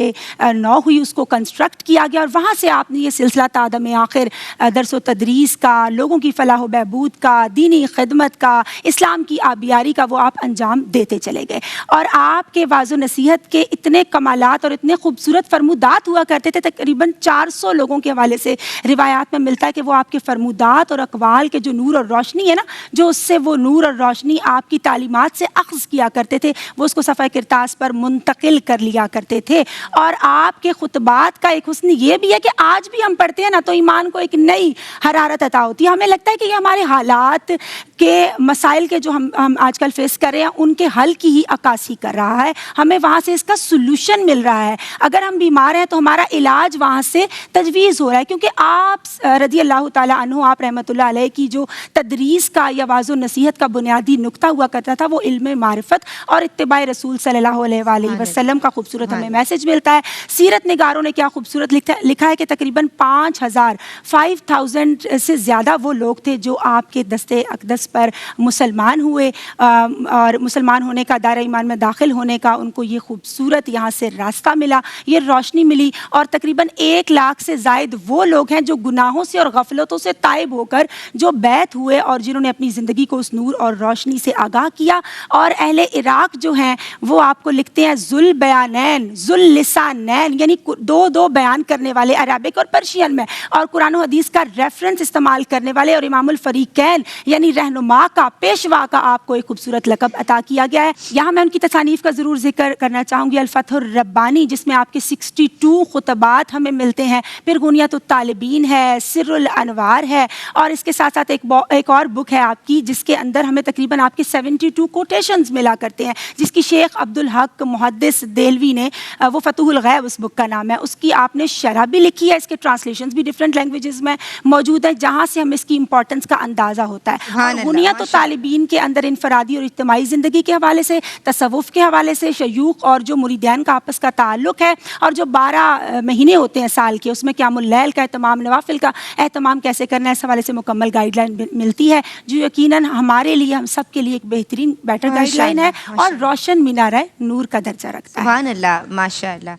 نو ہوئی، اس کو کنسٹرکٹ کیا گیا، اور وہاں سے آپ نے یہ سلسلہ تادم آخر درس و تدریس کا، لوگوں کی فلاح و بہبود کا، دینی خدمت کا، اسلام کی آبیاری کا وہ آپ انجام دیتے چلے گئے. اور آپ کے واعظ و نصیحت کے اتنے کمالات اور اتنے خوبصورت فرمودات ہوا کرتے تھے، تقریباً 400 لوگوں کے حوالے سے روایات میں ملتا ہے کہ وہ آپ کے فرمودات اور اقوال کے جو نور اور روشنی ہے نا، جو اس سے وہ نور اور روشنی آپ کی تعلیمات سے اخذ کیا کرتے تھے، وہ اس کو صفحہ کرتاس پر منتقل کر لیا کرتے تھے. اور آپ کے خطبات کا ایک حسن یہ بھی ہے کہ آج بھی ہم پڑھتے ہیں نا تو ایمان کو ایک نئی حرارت عطا ہوتی ہے. ہمیں لگتا ہے کہ یہ ہمارے حالات کے مسائل کے جو ہم آج کل فیس کر رہے ہیں ان کے حل کی ہی عکاسی کر رہا ہے. ہمیں وہاں سے اس کا سلوشن مل رہا ہے. اگر ہم بیمار ہیں تو ہمارا علاج وہاں سے تجویز ہو رہا ہے، کیونکہ آپ رضی اللہ تعالیٰ عنہ، آپ رحمۃ اللہ علیہ کی جو تدریس کا یا واعظ و نصیحت کا بنیادی نقطہ ہوا کرتا تھا وہ علم معرفت اور اتباع رسول صلی اللہ علیہ وآلہ وسلم کا خوبصورت ہمیں میسج ملتا ہے. سیرت نگاروں نے کیا خوبصورت لکھا ہے کہ تقریباً 5,000 سے زیادہ وہ لوگ تھے جو آپ کے دستے اقدس پر مسلمان ہوئے، اور مسلمان ہونے کا، دائرہ ایمان میں داخل ہونے کا ان کو یہ خوبصورت یہاں سے راستہ ملا، یہ روشنی ملی. اور تقریباً 1 لاکھ سے زائد وہ لوگ ہیں جو گناہوں سے اور غفلتوں سے تائب ہو کر جو بیعت ہوئے اور جنہوں نے اپنی زندگی کو اس نور اور روشنی سے آگاہ کیا. اور اہل عراق جو ہیں وہ آپ کو لکھتے ہیں ذل بیانین ذل لسانین، یعنی دو بیان کرنے والے، عربک اور پرشین میں، اور قرآن و حدیث کا ریفرنس استعمال کرنے والے، اور امام الفریقین یعنی رہنما کا، پیشوا کا آپ کو ایک خوبصورت لقب عطا کیا گیا ہے. یہاں میں ان کی تصانیف کا ضرور ذکر کرنا چاہوں گی. الفتح الربانی جس میں آپ کے 62 خطبات ہمیں ملتے ہیں، پھر غنیت الطالبین ہے، سر الانوار ہے، اور اس کے ساتھ ساتھ ایک اور بک ہے آپ کی جس کے اندر ہمیں تقریباً آپ کے 72 کوٹیشنز ملا کرتے ہیں، جس کی شیخ عبدالحق محدث دہلوی نے، وہ فتح الغیب اس بک کا نام ہے، اس کی آپ نے شرح بھی لکھی ہے. اس کے ٹرانسلیشنز بھی ڈفرینٹ لینگویجز میں موجود ہیں جہاں سے ہمیں اس کی امپورٹنس کا اندازہ ہوتا ہے. غنیت الطالبین کے اندر انفرادی اور اجتماعی زندگی کے حوالے سے، تصوف کے حوالے سے، شیوخ اور جو مریدین کا آپس کا تعلق ہے، اور جو 12 مہینے ہوتے ہیں سال کے، اس میں قیام اللیل کا اہتمام، نوافل کا اہتمام کیسے کرنا ہے، اس حوالے سے مکمل گائیڈ لائن ملتی ہے، جو یقیناً ہمارے لیے، ہم سب کے لیے ایک بہترین بیٹر گائیڈ لائن ہے اور روشن مینارہ نور کا درجہ رکھتا ہے. سبحان اللہ، ماشاء اللہ.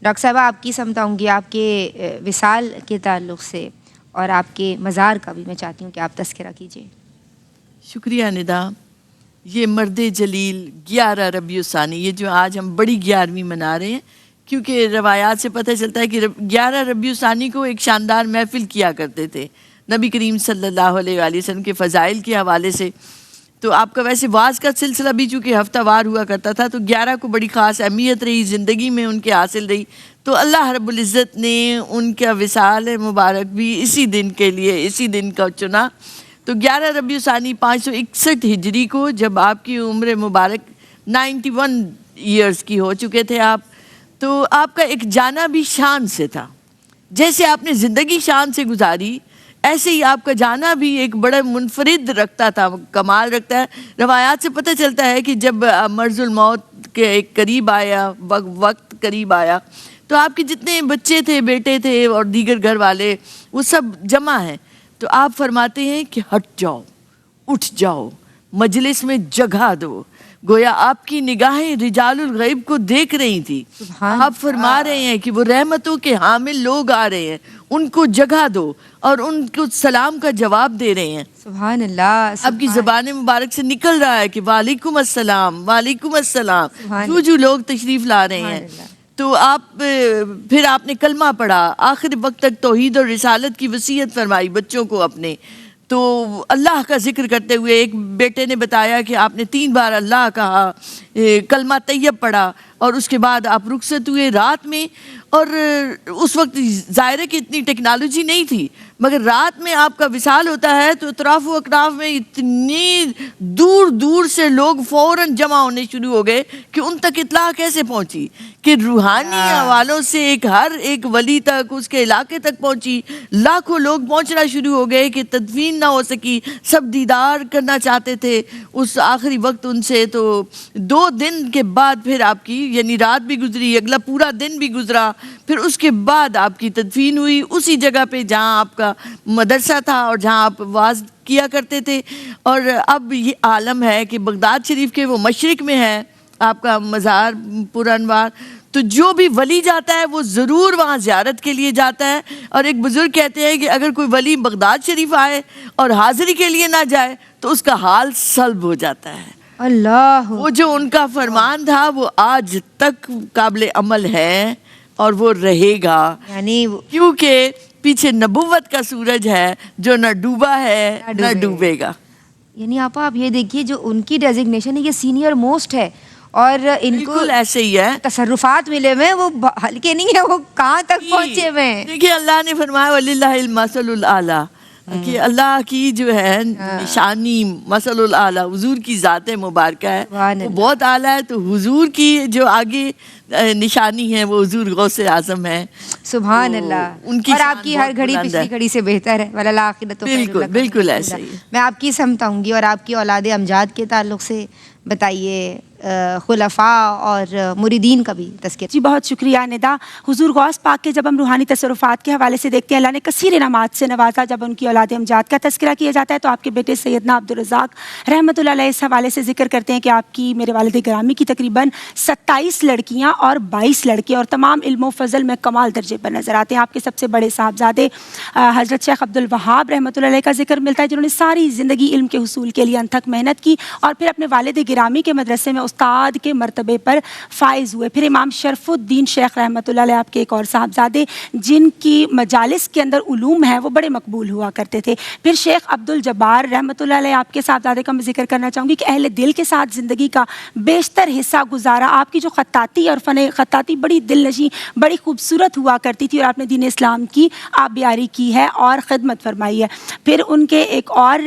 ڈاکٹر صاحبہ آپ کی سمجھاؤں گی آپ کے وصال کے تعلق سے اور آپ کے مزار کا بھی میں چاہتی ہوں کہ آپ تذکرہ کیجیے. شکریہ ندا. یہ مرد جلیل 11 ربیع الثانی، یہ جو آج ہم بڑی 11ویں منا رہے ہیں، کیونکہ روایات سے پتہ چلتا ہے کہ 11 ربیع الثانی کو ایک شاندار محفل کیا کرتے تھے نبی کریم صلی اللہ علیہ وآلہ وسلم کے فضائل کے حوالے سے. تو آپ کا ویسے واعظ کا سلسلہ بھی چونکہ ہفتہ وار ہوا کرتا تھا، تو 11 کو بڑی خاص اہمیت رہی، زندگی میں ان کے حاصل رہی. تو اللہ رب العزت نے ان کا وصال مبارک بھی اسی دن کے لیے، اسی دن کا چنا. تو 11 ربیع الثانی 561 ہجری کو، جب آپ کی عمر مبارک 91 ایئرز کی ہو چکے تھے آپ، تو آپ کا ایک جانا بھی شان سے تھا. جیسے آپ نے زندگی شان سے گزاری، ایسے ہی آپ کا جانا بھی ایک بڑا منفرد رکھتا تھا، کمال رکھتا ہے. روایات سے پتہ چلتا ہے کہ جب مرض الموت کے ایک قریب آیا، وقت قریب آیا، تو آپ کے جتنے بچے تھے، بیٹے تھے اور دیگر گھر والے، وہ سب جمع ہیں. تو آپ فرماتے ہیں کہ ہٹ جاؤ، اٹھ جاؤ، مجلس میں جگہ دو. گویا آپ کی نگاہیں رجال الغیب کو دیکھ رہی تھی. آپ فرما رہے ہیں کہ وہ رحمتوں کے حامل لوگ آ رہے ہیں، ان کو جگہ دو، اور ان کو سلام کا جواب دے رہے ہیں. سبحان اللہ. آپ کی زبان مبارک سے نکل رہا ہے کہ وعلیکم السلام، وعلیکم السلام، جو لوگ تشریف لا رہے ہیں. تو آپ پھر آپ نے کلمہ پڑھا، آخر وقت تک توحید اور رسالت کی وصیت فرمائی بچوں کو اپنے. تو اللہ کا ذکر کرتے ہوئے ایک بیٹے نے بتایا کہ آپ نے 3 بار اللہ کہا، کلمہ طیب پڑھا، اور اس کے بعد آپ رخصت ہوئے رات میں. اور اس وقت ظاہر ہے کہ اتنی ٹیکنالوجی نہیں تھی، مگر رات میں آپ کا وصال ہوتا ہے تو اطراف و اکناف میں اتنی دور دور سے لوگ فوراً جمع ہونے شروع ہو گئے کہ ان تک اطلاع کیسے پہنچی کہ روحانی حوالوں سے ہر ایک ولی تک، اس کے علاقے تک پہنچی. لاکھوں لوگ پہنچنا شروع ہو گئے کہ تدفین نہ ہو سکی، سب دیدار کرنا چاہتے تھے اس آخری وقت ان سے. تو 2 دن کے بعد پھر آپ کی، یعنی رات بھی گزری، اگلا پورا دن بھی گزرا، پھر اس کے بعد آپ کی تدفین ہوئی اسی جگہ پہ جہاں آپ کا مدرسہ تھا اور جہاں آپ واعظ کیا کرتے تھے. اور اب یہ عالم ہے کہ بغداد شریف کے وہ مشرق میں ہے آپ کا مزار پر انوار. تو جو بھی ولی جاتا ہے وہ ضرور وہاں زیارت کے لیے جاتا ہے. اور ایک بزرگ کہتے ہیں کہ اگر کوئی ولی بغداد شریف آئے اور حاضری کے لیے نہ جائے تو اس کا حال سلب ہو جاتا ہے. اللہ وہ جو ان کا فرمان تھا وہ آج تک قابل عمل ہے اور وہ رہے گا, یعنی کیونکہ پیچھے نبوت کا سورج ہے جو نہ ڈوبا ہے نہ ڈوبے گا. یعنی آپا آپ یہ دیکھیے جو ان کی ڈیزگنیشن ہے یہ سینئر موسٹ ہے, اور ان کو بالکل ایسے ہی ہے. تصرفات ملے ہوئے ہیں وہ ہلکے نہیں ہیں, وہ کہاں تک پہنچے ہوئے ہیں. دیکھیے اللہ نے فرمایا وَلِلَّهِ الْمَثَلُ الْأَعْلَىٰ, کہ اللہ کی جو ہے نشانی مثل الاعلیٰ حضور کی ذات مبارکہ ہے, وہ بہت اعلیٰ ہے. تو حضور کی جو آگے نشانی ہے وہ حضور غوث اعظم ہے. سبحان اللہ. ان کی اور آپ کی ہر گھڑی پچھلی گھڑی سے بہتر ہے. وَلَلْآخِرَةُ خَيْرٌ لَكَ. بالکل ایسے ہی. میں آپ کی سمتاؤں گی اور آپ کی اولاد امجاد کے تعلق سے بتائیے خلفاء اور مریدین کا بھی تذکرہ. جی بہت شکریہ ندا. حضور غوث پاک کے جب ہم روحانی تصرفات کے حوالے سے دیکھتے ہیں, اللہ نے کثیر انعامات سے نوازا. جب ان کی اولاد امجاد کا تذکرہ کیا جاتا ہے تو آپ کے بیٹے سیدنا عبدالرزاق رحمۃ اللہ علیہ اس حوالے سے ذکر کرتے ہیں کہ آپ کی میرے والد گرامی کی تقریباً 27 لڑکیاں اور 22 لڑکے, اور تمام علم و فضل میں کمال درجے پر نظر آتے ہیں. آپ کے سب سے بڑے صاحبزادے حضرت شیخ عبدالوہاب رحمۃ اللہ علیہ کا ذکر ملتا ہے, جنہوں نے ساری زندگی علم کے حصول کے لیے انتھک محنت کی اور پھر اپنے والد گرامی کے مدرسے میں استاد کے مرتبے پر فائز ہوئے. پھر امام شرف الدین شیخ رحمۃ اللہ علیہ آپ کے ایک اور صاحبزادے جن کی مجالس کے اندر علوم ہیں وہ بڑے مقبول ہوا کرتے تھے. پھر شیخ عبدالجبار رحمۃ اللہ علیہ آپ کے صاحبزادے کا میں ذکر کرنا چاہوں گی کہ اہل دل کے ساتھ زندگی کا بیشتر حصہ گزارا. آپ کی جو خطاطی اور فن خطاطی بڑی دل نشیں بڑی خوبصورت ہوا کرتی تھی, اور آپ نے دین اسلام کی آبیاری کی ہے اور خدمت فرمائی ہے. پھر ان کے ایک اور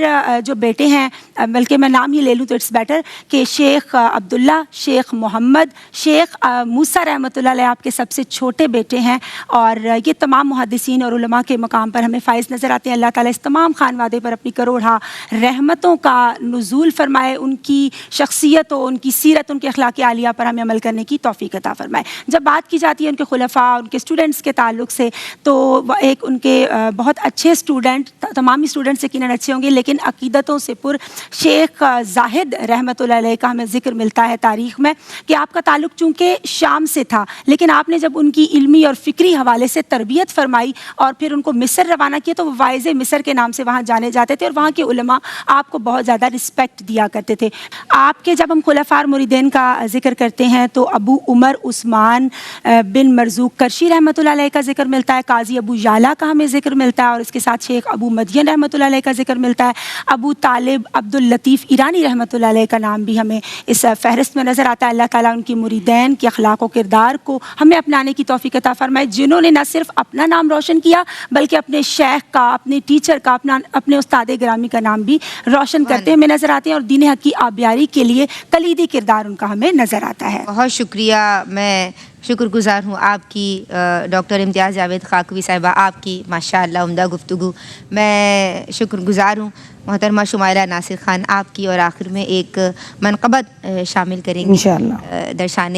جو بیٹے ہیں, بلکہ میں نام ہی لے لوں تو اٹس بیٹر, کہ شیخ عبداللہ, شیخ محمد, شیخ موسیٰ رحمۃ اللہ علیہ آپ کے سب سے چھوٹے بیٹے ہیں. اور یہ تمام محدثین اور علماء کے مقام پر ہمیں فائز نظر آتے ہیں. اللہ تعالیٰ اس تمام خانوادے پر اپنی کروڑا رحمتوں کا نزول فرمائے, ان کی شخصیت و ان کی سیرت, ان کے اخلاق عالیہ پر ہمیں عمل کرنے کی توفیق عطا فرمائے. جب بات کی جاتی ہے ان کے خلفاء, ان کے اسٹوڈنٹس کے تعلق سے, تو ایک ان کے بہت اچھے اسٹوڈنٹ, تمام اسٹوڈنٹس یقیناً اچھے ہوں گے لیکن عقیدتوں سے پر, شیخ زاہد رحمۃ اللہ علیہ کا ہمیں ذکر ملتا ہے تاریخ میں کہ آپ کا تعلق چونکہ شام سے تھا, لیکن آپ نے جب ان کی علمی اور فکری حوالے سے تربیت فرمائی اور پھر ان کو مصر روانہ کیا تو وہ واعظ مصر کے نام سے وہاں جانے جاتے تھے, اور وہاں کے علماء آپ کو بہت زیادہ رسپیکٹ دیا کرتے تھے. آپ کے جب ہم خلفاء مریدین کا ذکر کرتے ہیں تو ابو عمر عثمان بن مرزوق کرشی رحمۃ اللہ علیہ کا ذکر ملتا ہے, قاضی ابو یعلا کا ہمیں ذکر ملتا ہے, اور اس کے ساتھ شیخ ابو مدین رحمۃ اللہ علیہ کا ذکر ملتا ہے. ابو طالب عبداللطیف ایرانی رحمۃ اللہ علیہ کا نام بھی ہمیں اس فہرست میں نظر آتا ہے. اللہ تعالیٰ ان کی مریدین کے اخلاق و کردار کو ہمیں اپنانے کی توفیق عطا فرمائے, جنہوں نے نہ صرف اپنا نام روشن کیا بلکہ اپنے شیخ کا, اپنے ٹیچر کا, اپنے استاد گرامی کا نام بھی روشن کرتے ہمیں نظر آتے ہیں, اور دین حق کی آبیاری کے لیے کلیدی کردار ان کا ہمیں نظر آتا ہے. بہت شکریہ. میں شکر گزار ہوں آپ کی ڈاکٹر امتیاز جاوید خاکوی صاحبہ, آپ کی ماشاءاللہ عمدہ گفتگو. میں شکر گزار ہوں محترمہ شمائلہ ناصر خان, آپ کی, اور آخر میں ایک منقبت شامل کریں گے انشاءاللہ درشان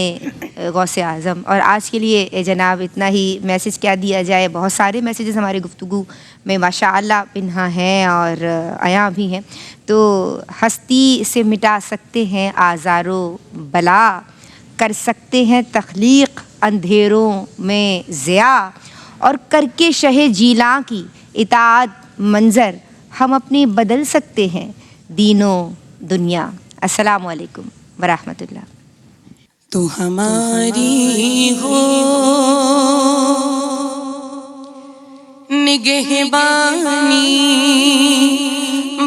غوث اعظم. اور آج کے لیے جناب اتنا ہی. میسج کیا دیا جائے, بہت سارے میسیجز ہماری گفتگو میں ماشاءاللہ پنہا ہیں اور عیاں بھی ہیں. تو ہستی سے مٹا سکتے ہیں آزار و بلا, کر سکتے ہیں تخلیق اندھیروں میں ضیاء, اور کر کے شہ جیلاں کی اطاعت منظر ہم اپنی بدل سکتے ہیں دین و دنیا. السلام علیکم ورحمۃ اللہ. تو ہماری ہو نگہبانی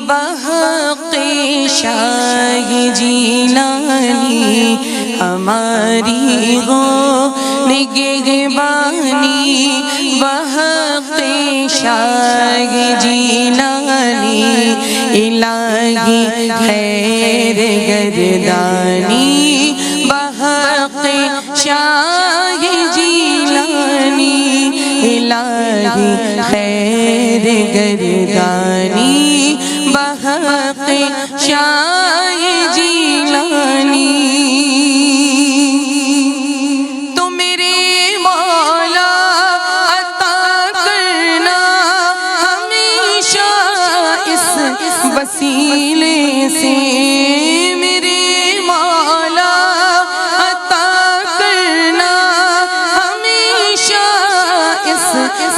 بحق شاہ جیلانی, ہماری ہو نگہبانی بحق شاہ جیلانی, الہی خیر گردانی بحق شاہ جیلانی, الہی خیر گردانی بحق شاہ جیلانی. تو میرے مولا عطا کرنا ہمیشہ اس وسیلے سے, میرے مولا عطا کرنا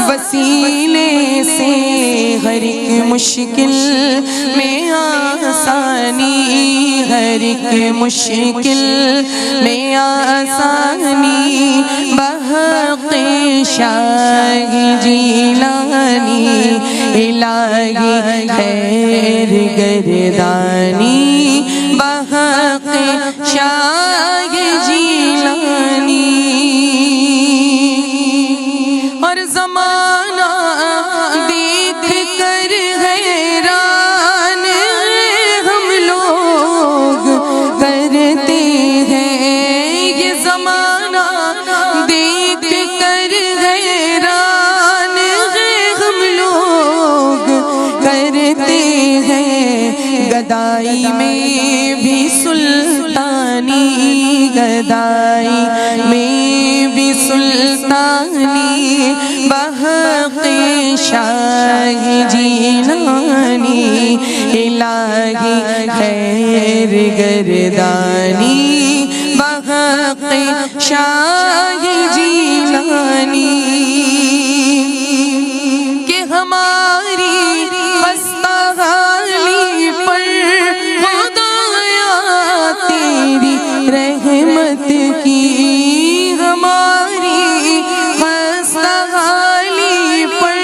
وسیلے سے ہر ایک مشکل میں آسانی، ہر ایک مشکل میں آسانی، بحق شاہ جیلانی الہی خیر گردانی، بحق شاہ جیلانی۔ اور زمانہ دیکھ کر حیران ہم لوگ کرتے ہیں، یہ زمانہ دیکھ کر حیران ہم لوگ کرتے ہیں، گدائی میں بھی سلطانی، گدائی میں بھی سلطانی، بحق شاہ جیلانی الہی خیر گردانی، بحق شاہ جیلانی۔ کہ ہماری خستہ حالی پر خدایا تیری رحمت کی، ہماری خستہ حالی پر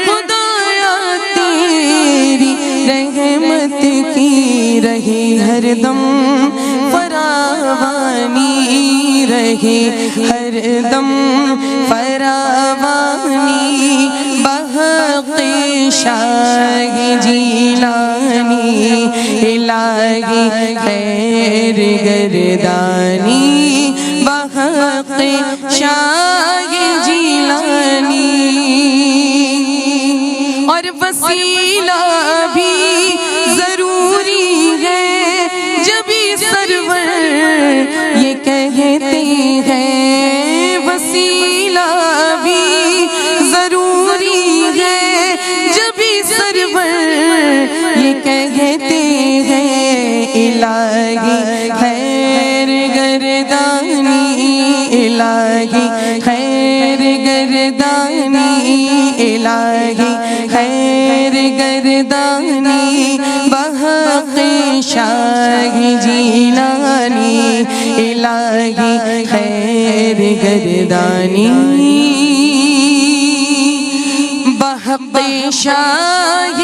خدایا تیری رحمت کی، رہے ہر دم فراوانی، رہے ہر دم فراوانی، بحق شاہ جیلانی الہی خیر گردانی، بحق شاہ جیلانی۔ اور وسیلہ بھی ضروری ہے جبھی سرور یہ کہتے ہیں، وسیلہ بھی ضروری ہے جبھی سرور یہ کہتے ہیں، الہی خیر گردانی، الہی خیر گردانی، الہی خیر گردانی، بحق شاہ جیلانی الہی خیر گردانی، بحق شاہ